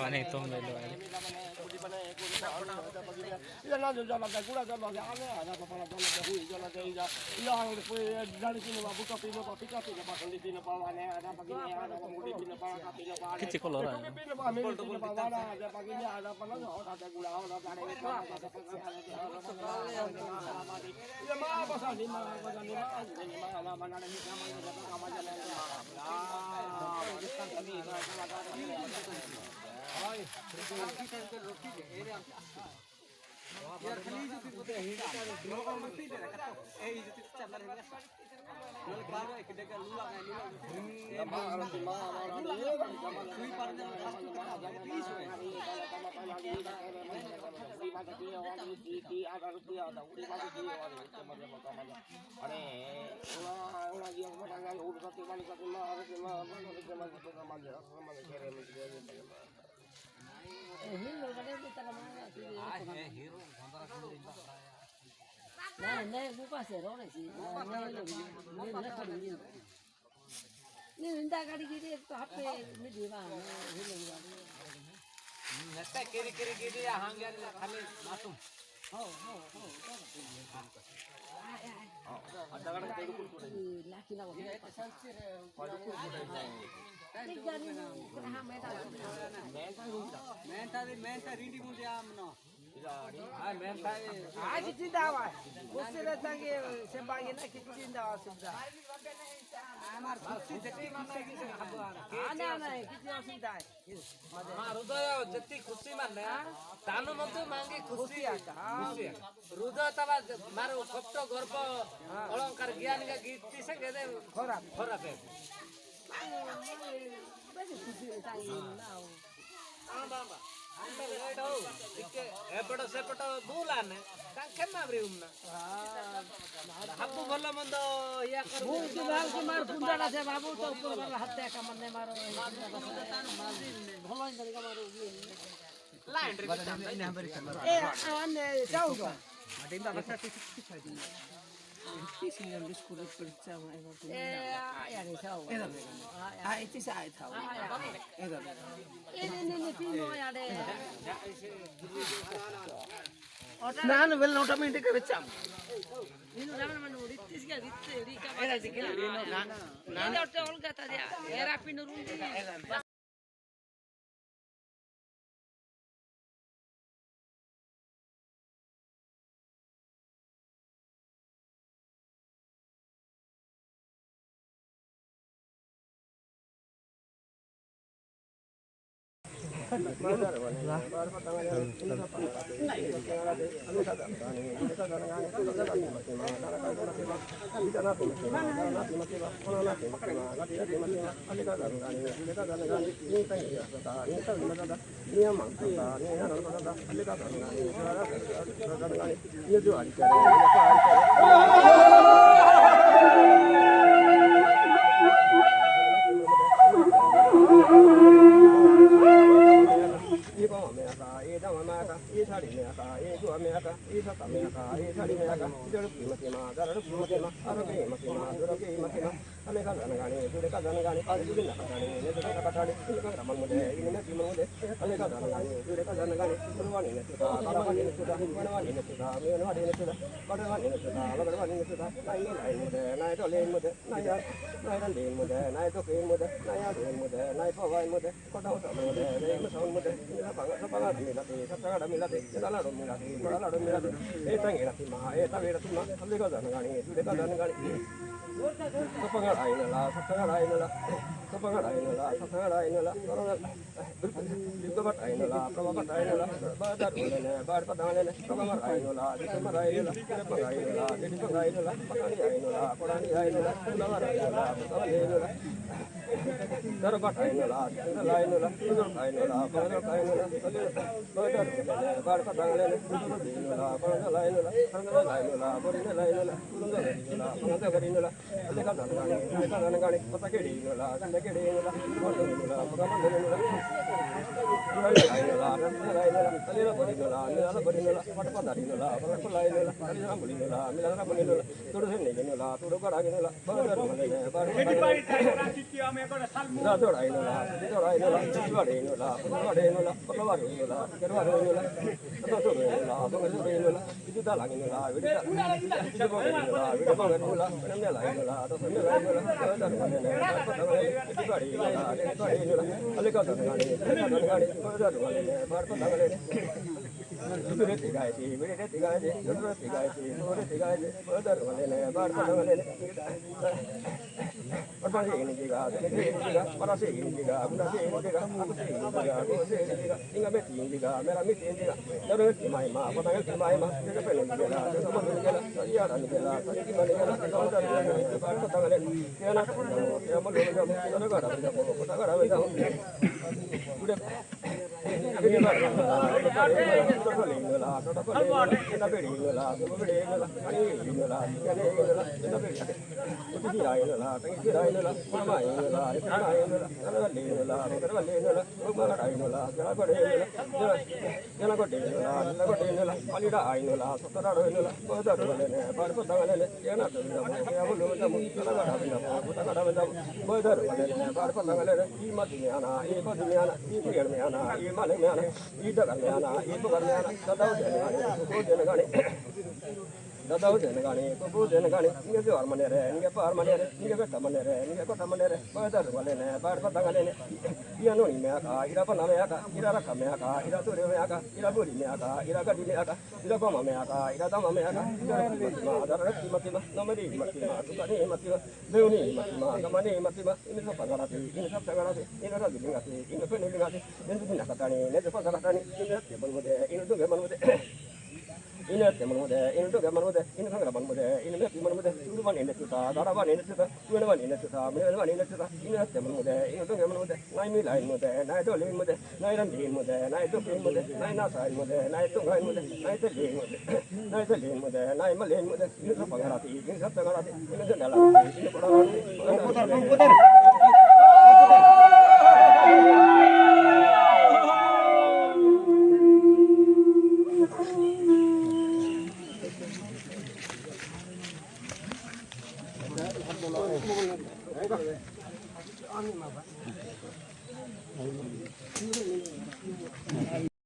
नहीं तुम ले लो किसी को लो रहा Nah, buka serong sih. Ini minta kali gini itu HP ini di mana? Nesta kiri gini ya hanggar kali masuk. Ada kan itu pun laki lawan. Ini jadi kena menta ready mu dia amno. आज जिंदा हुआ उससे रहता है सेबागी ना किसी जिंदा हुआ सुविधा हमारे खुशी जति मानना किसी आना नहीं किसी असुविधा है हाँ रुदा जति खुशी मानना तानु मंतु मांगे खुशी आता रुदा तब मारो कप्तो गर्भ अलंकार ज्ञान का गीत से कहते खराब है खुशी रहता है ना एपट सेपट बुलाने मारे हब्बू भल मंद या मार पुंडा से बाबू तो ऊपर हत्या का मन मारो भलो तरीका मारो लाइन ए आने जाऊंगा मटिंदा बस Kisah diskusi bersama itu. Ya ni tahu. Itu saya tahu. Ini pino ya deh. Nah, well, automatic bersam. Ini orang mana ritis ke ritis rika. Ini orang olga tadi. Era pino rundi. Ini